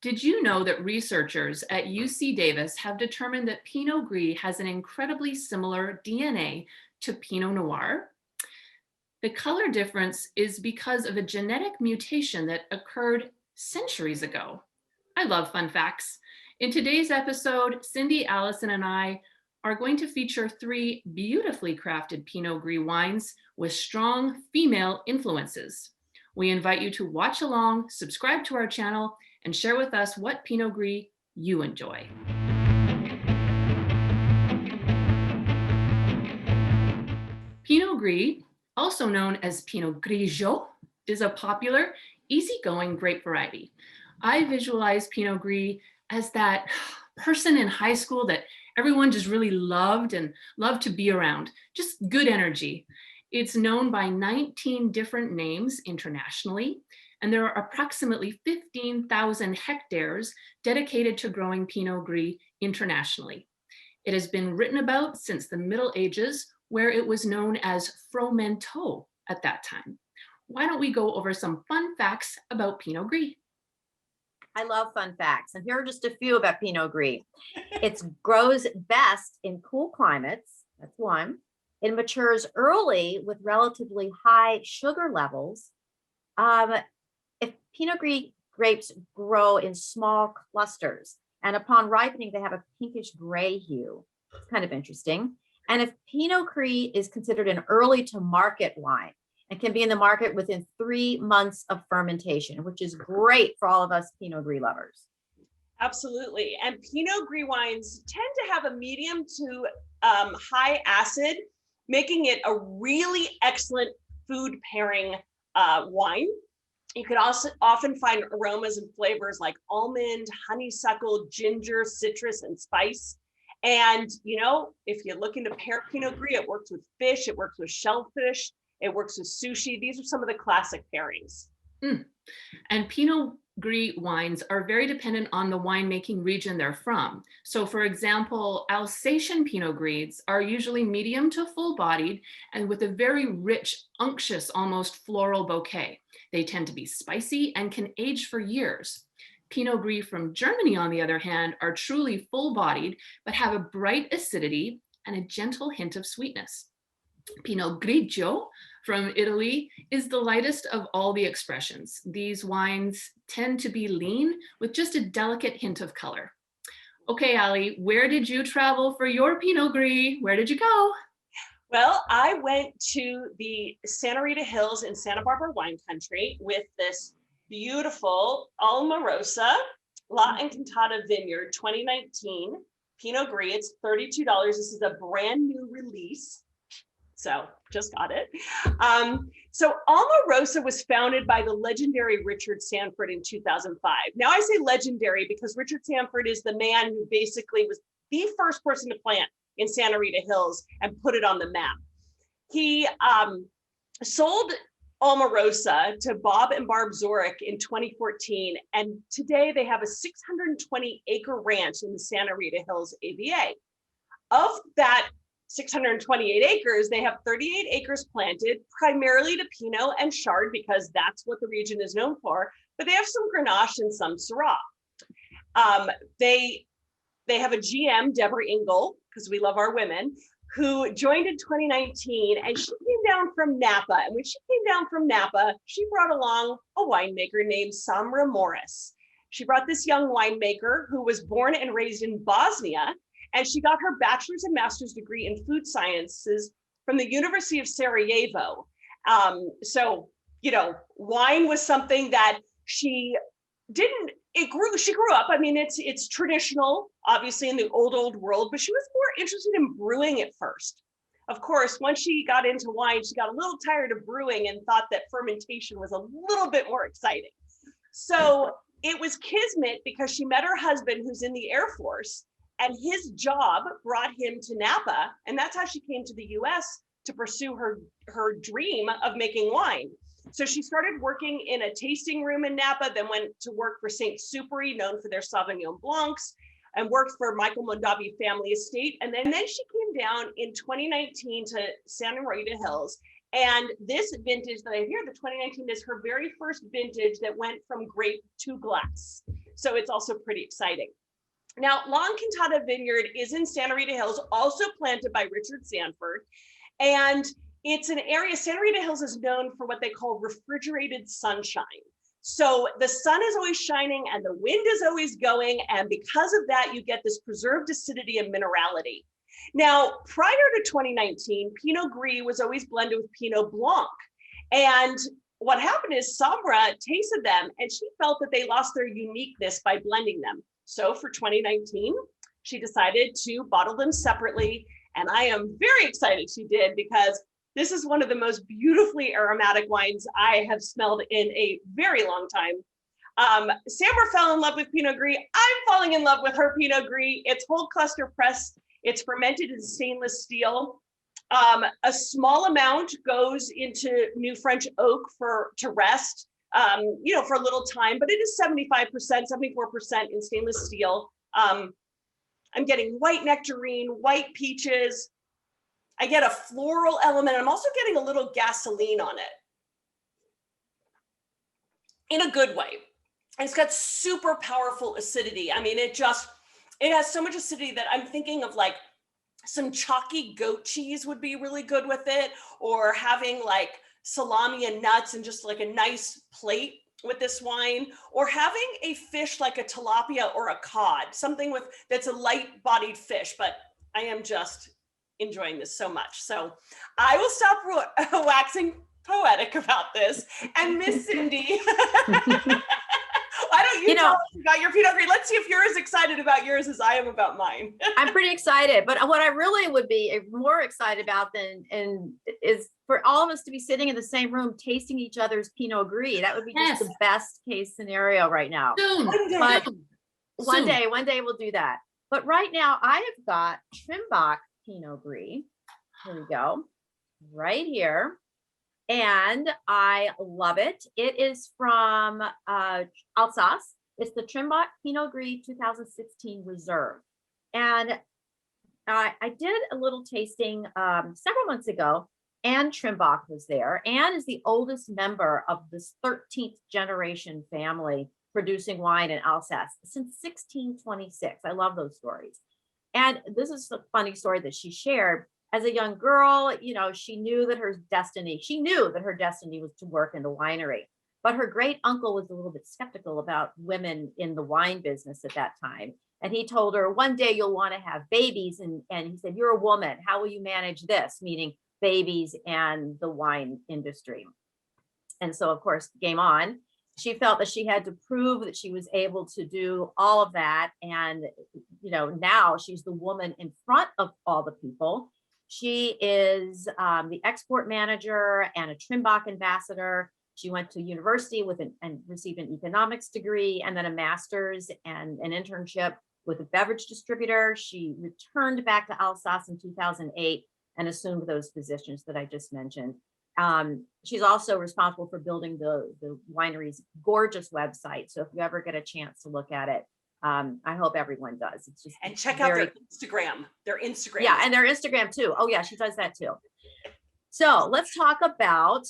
Did you know that researchers at UC Davis have determined that Pinot Gris has an incredibly similar DNA to Pinot Noir? The color difference is because of a genetic mutation that occurred centuries ago. I love fun facts. In today's episode, Cindy, Allison, and I are going to feature three beautifully crafted Pinot Gris wines with strong female influences. We invite you to watch along, subscribe to our channel, and share with us what Pinot Gris you enjoy. Pinot Gris, also known as Pinot Grigio, is a popular, easygoing grape variety. I visualize Pinot Gris as that person in high school that everyone just really loved to be around, just good energy. It's known by 19 different names internationally, and there are approximately 15,000 hectares dedicated to growing Pinot Gris internationally. It has been written about since the Middle Ages, where it was known as Fromenteau at that time. Why don't we go over some fun facts about Pinot Gris? I love fun facts, and here are just a few about Pinot Gris. It grows best in cool climates, that's one. It matures early with relatively high sugar levels. If Pinot Gris grapes grow in small clusters, and upon ripening, they have a pinkish gray hue. It's kind of interesting. And if Pinot Gris is considered an early to market wine and can be in the market within 3 months of fermentation, which is great for all of us Pinot Gris lovers. Absolutely. And Pinot Gris wines tend to have a medium to high acid, making it a really excellent food pairing wine. You could also often find aromas and flavors like almond, honeysuckle, ginger, citrus, and spice. And, you know, if you're looking to pair Pinot Gris, it works with fish, it works with shellfish, it works with sushi. These are some of the classic pairings. And Pinot Gris wines are very dependent on the winemaking region they're from. So for example, Alsatian Pinot Gris are usually medium to full-bodied and with a very rich, unctuous, almost floral bouquet. They tend to be spicy and can age for years. Pinot Gris from Germany, on the other hand, are truly full-bodied, but have a bright acidity and a gentle hint of sweetness. Pinot Grigio from Italy is the lightest of all the expressions. These wines tend to be lean with just a delicate hint of color. Okay, Allie, where did you travel for your Pinot Gris? Where did you go? Well, I went to the Rita Hills in Santa Barbara wine country with this beautiful Alma Rosa La Encantada Vineyard 2019 Pinot Gris. It's $32. This is a brand new release. So just got it. So Alma Rosa was founded by the legendary Richard Sanford in 2005. Now I say legendary because Richard Sanford is the man who basically was the first person to plant in Santa Rita Hills and put it on the map. He sold Alma Rosa to Bob and Barb Zurich in 2014. And today they have a 620 acre ranch in the Santa Rita Hills AVA. Of that 628 acres, they have 38 acres planted primarily to Pinot and Chard because that's what the region is known for, but they have some Grenache and some Syrah. They have a GM, Deborah Engel, because we love our women, who joined in 2019, and she came down from Napa. And when she came down from Napa, she brought along a winemaker named Samra Morris. She brought this young winemaker who was born and raised in Bosnia, and she got her bachelor's and master's degree in food sciences from the University of Sarajevo. So, you know, wine was something that she grew up. I mean, it's traditional, obviously, in the old world, but she was more interested in brewing at first. Of course, once she got into wine, she got a little tired of brewing and thought that fermentation was a little bit more exciting. So it was kismet because she met her husband who's in the Air Force, and his job brought him to Napa. And that's how she came to the US to pursue her dream of making wine. So she started working in a tasting room in Napa, then went to work for St. Superi, known for their Sauvignon Blancs, and worked for Michael Mondavi Family Estate. And then she came down in 2019 to Santa Rita Hills. And this vintage that I hear, the 2019, is her very first vintage that went from grape to glass. So it's also pretty exciting. Now, La Encantada Vineyard is in Santa Rita Hills, also planted by Richard Sanford. And it's an area, Santa Rita Hills is known for what they call refrigerated sunshine. So the sun is always shining and the wind is always going. And because of that, you get this preserved acidity and minerality. Now, prior to 2019, Pinot Gris was always blended with Pinot Blanc. And what happened is Samra tasted them and she felt that they lost their uniqueness by blending them. So for 2019, she decided to bottle them separately. And I am very excited she did, because this is one of the most beautifully aromatic wines I have smelled in a very long time. Samra fell in love with Pinot Gris. I'm falling in love with her Pinot Gris. It's whole cluster pressed. It's fermented in stainless steel. A small amount goes into new French oak to rest, for a little time, but it is 75%, 74% in stainless steel. I'm getting white nectarine, white peaches. I get a floral element. I'm also getting a little gasoline on it in a good way. And it's got super powerful acidity. I mean, it has so much acidity that I'm thinking of like some chalky goat cheese would be really good with it, or having like salami and nuts and just like a nice plate with this wine, or having a fish like a tilapia or a cod, something that's a light-bodied fish. But I am just enjoying this so much. So I will stop waxing poetic about this. And Miss Cindy, why don't you tell us about your Pinot Gris? Let's see if you're as excited about yours as I am about mine. I'm pretty excited, but what I really would be more excited about is for all of us to be sitting in the same room tasting each other's Pinot Gris. That would be just the best case scenario right now. Soon. But one day we'll do that. But right now I have got Trimbach Pinot Gris. Here we go, right here. And I love it. It is from Alsace. It's the Trimbach Pinot Gris 2016 Reserve. And I did a little tasting several months ago. Anne Trimbach was there. Anne is the oldest member of this 13th generation family producing wine in Alsace since 1626. I love those stories. And this is a funny story that she shared. As a young girl, she knew that her destiny was to work in the winery. But her great uncle was a little bit skeptical about women in the wine business at that time. And he told her, one day you'll want to have babies. And he said, you're a woman. How will you manage this? Meaning babies and the wine industry. And so, of course, game on. She felt that she had to prove that she was able to do all of that. And, now she's the woman in front of all the people. She is the export manager and a Trimbach ambassador. She went to university and received an economics degree, and then a master's and an internship with a beverage distributor. She returned back to Alsace in 2008 and assumed those positions that I just mentioned. She's also responsible for building the winery's gorgeous website. So if you ever get a chance to look at it, I hope everyone does. It's just check out their Instagram. Yeah, and their Instagram too. Oh yeah, she does that too. So let's talk about.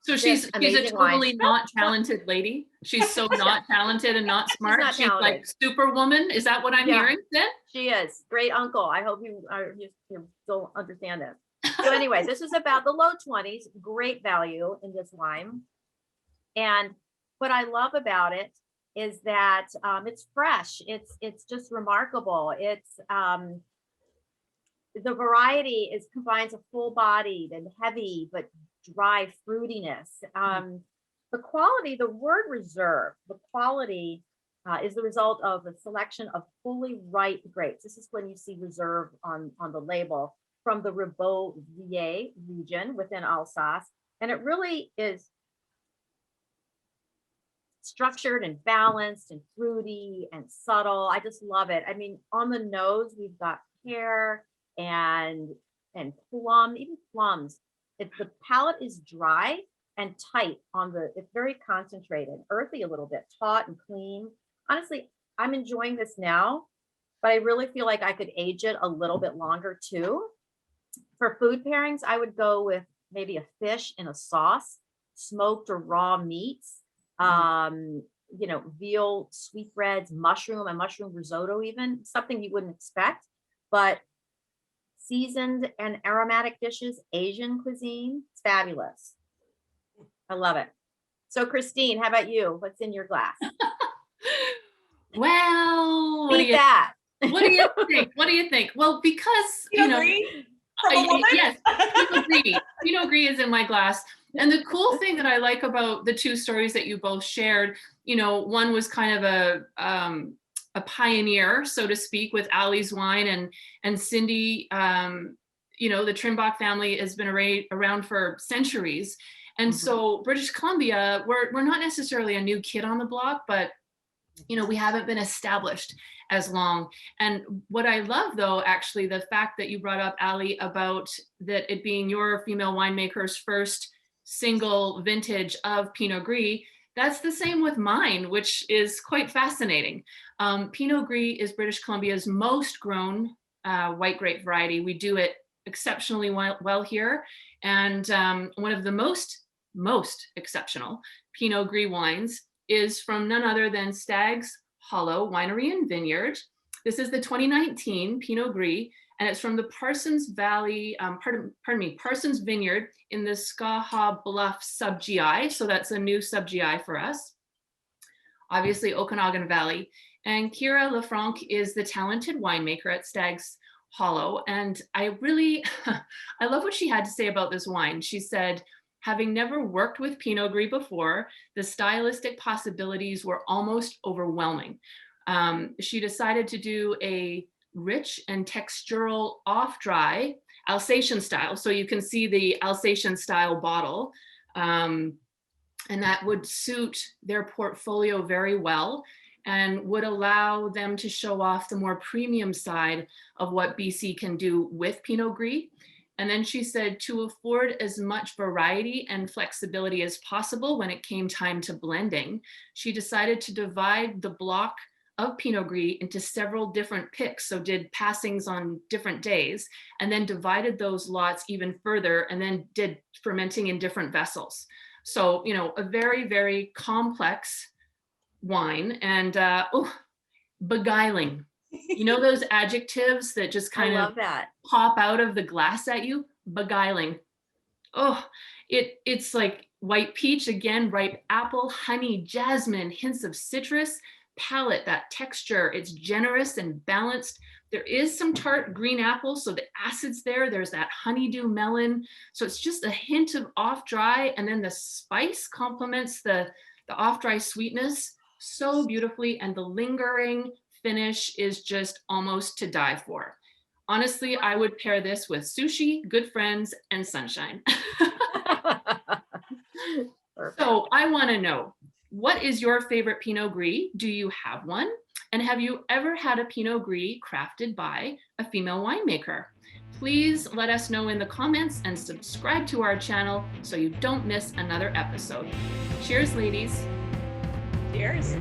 So she's a totally not talented lady. She's so not talented and not smart. She's like superwoman. Is that what I'm hearing then? She is. Great uncle. I hope you still understand this. So anyway, this is about the low 20s. Great value in this wine. And what I love about it is that it's fresh. It's just remarkable. It's the variety combines a full-bodied and heavy but dry fruitiness. The quality, the word reserve, the quality is the result of a selection of fully ripe grapes. This is when you see reserve on the label, from the Rebaudier region within Alsace. And it really is structured and balanced and fruity and subtle. I just love it. I mean, on the nose, we've got pear and plum, even plums. The palate is dry and tight it's very concentrated, earthy a little bit, taut and clean. Honestly, I'm enjoying this now, but I really feel like I could age it a little bit longer too. For food pairings, I would go with maybe a fish in a sauce, smoked or raw meats, veal sweetbreads, a mushroom risotto, even something you wouldn't expect, but seasoned and aromatic dishes, Asian cuisine. It's fabulous. I love it. So Christine, how about you? What's in your glass? Well, Beat that. what do you think? What do you think? Well, because Pinot Gris from a woman? yes, Pinot Gris. Pinot Gris is in my glass. And the cool thing that I like about the two stories that you both shared, one was kind of a pioneer, so to speak, with Allie's wine, and Cindy, the Trimbach family has been around for centuries. And so British Columbia, we're not necessarily a new kid on the block, but we haven't been established as long. And what I love, though, actually, the fact that you brought up, Allie, about that it being your female winemaker's first single vintage of Pinot Gris, that's the same with mine, which is quite fascinating. Pinot Gris is British Columbia's most grown white grape variety. We do it exceptionally well here. And one of the most exceptional Pinot Gris wines is from none other than Stag's Hollow Winery and Vineyard. This is the 2019 Pinot Gris, and it's from the Parsons Valley, Parsons Vineyard in the Skaha Bluff sub-GI. So that's a new sub-GI for us. Obviously, Okanagan Valley. And Kira Lefranc is the talented winemaker at Stag's Hollow. And I love what she had to say about this wine. She said, having never worked with Pinot Gris before, the stylistic possibilities were almost overwhelming. She decided to do a rich and textural off-dry Alsatian style. So you can see the Alsatian style bottle. And that would suit their portfolio very well and would allow them to show off the more premium side of what BC can do with Pinot Gris. And then she said to afford as much variety and flexibility as possible when it came time to blending, she decided to divide the block of Pinot Gris into several different picks. So did passings on different days and then divided those lots even further and then did fermenting in different vessels. So, a very, very complex wine and beguiling. Those adjectives that just kind of pop out of the glass at you? Beguiling. Oh, it's like white peach, again, ripe apple, honey, jasmine, hints of citrus, palate, that texture. It's generous and balanced. There is some tart green apple, so the acid's there. There's that honeydew melon. So it's just a hint of off-dry, and then the spice complements the off-dry sweetness so beautifully, and the lingering finish is just almost to die for. Honestly, I would pair this with sushi, good friends, and sunshine. So I want to know, what is your favorite Pinot Gris? Do you have one? And have you ever had a Pinot Gris crafted by a female winemaker? Please let us know in the comments and subscribe to our channel so you don't miss another episode. Cheers, ladies. Cheers.